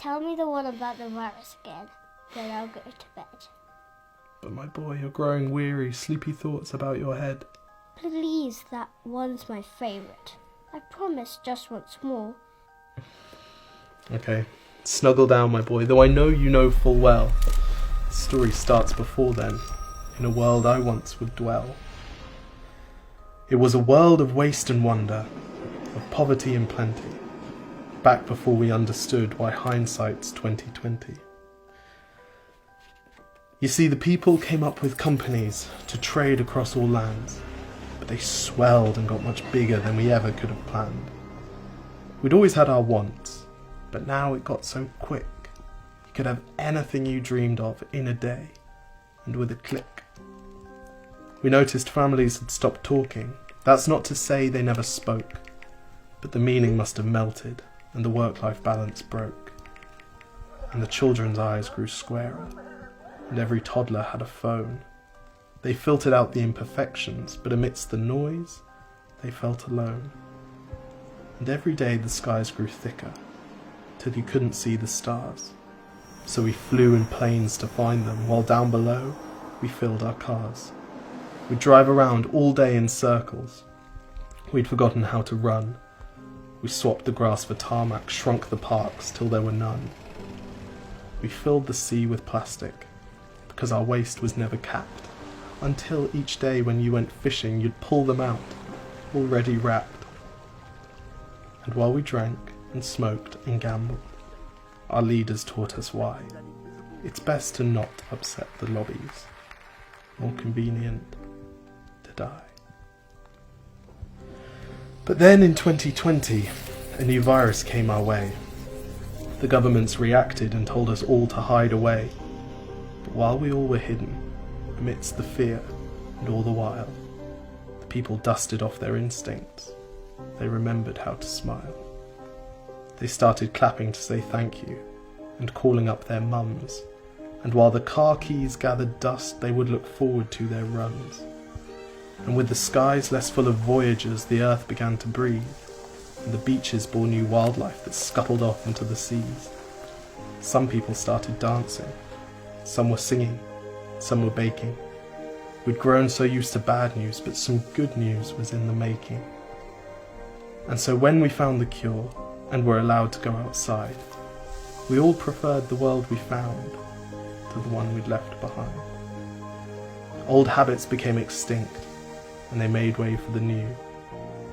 tell me the one about the virus again, then I'll go to bed. But my boy, you're growing weary, sleepy thoughts about your head. Please, that one's my favourite. I promise just once more. Okay, snuggle down, my boy, though I know you know full well. The story starts before then, in a world I once would dwell. It was a world of waste and wonder, of poverty and plenty, back before we understood why hindsight's 2020. You see, the people came up with companies to trade across all lands, but they swelled and got much bigger than we ever could have planned. We'd always had our wants, but now it got so quick. You could have anything you dreamed of in a day, and with a click. We noticed families had stopped talking. That's not to say they never spoke, but the meaning must have melted, and the work-life balance broke. And the children's eyes grew squarer, and every toddler had a phone. They filtered out the imperfections, but amidst the noise, they felt alone. And every day the skies grew thicker, till you couldn't see the stars. So we flew in planes to find them, while down below, we filled our cars. We'd drive around all day in circles. We'd forgotten how to run. We swapped the grass for tarmac, shrunk the parks till there were none. We filled the sea with plastic, because our waste was never capped, until each day when you went fishing you'd pull them out, already wrapped. And while we drank and smoked and gambled, our leaders taught us why. It's best to not upset the lobbies, more convenient to die. But then in 2020, a new virus came our way. The governments reacted and told us all to hide away. But while we all were hidden, amidst the fear and all the while, the people dusted off their instincts. They remembered how to smile. They started clapping to say thank you and calling up their mums. And while the car keys gathered dust, they would look forward to their runs. And with the skies less full of voyagers, the earth began to breathe, and the beaches bore new wildlife that scuttled off into the seas. Some people started dancing. Some were singing, some were baking. We'd grown so used to bad news, but some good news was in the making. And so when we found the cure, and were allowed to go outside, we all preferred the world we found to the one we'd left behind. Old habits became extinct, and they made way for the new,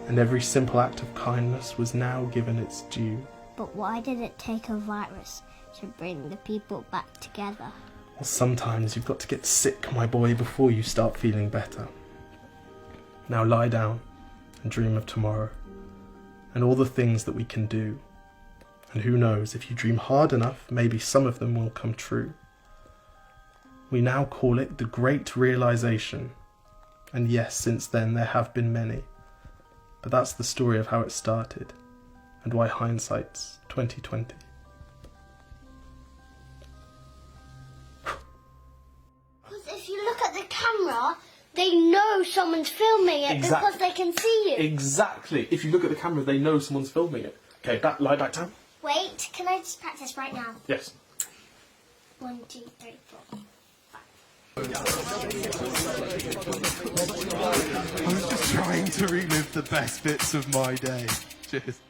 and every simple act of kindness was now given its due. But why did it take a virus to bring the people back together? Well, sometimes you've got to get sick, my boy, before you start feeling better. Now lie down and dream of tomorrow, and all the things that we can do. And who knows, if you dream hard enough, maybe some of them will come true. We now call it the Great Realization. And yes, since then there have been many. But that's the story of how it started, and why hindsight's 2020. Because if you look at the camera, they know someone's filming it because they can see you. Exactly. If you look at the camera, they know someone's filming it. Okay, lie back down. Wait, can I just practice right now? Yes. 1, 2, 3, 4. I was just trying to relive the best bits of my day. Cheers.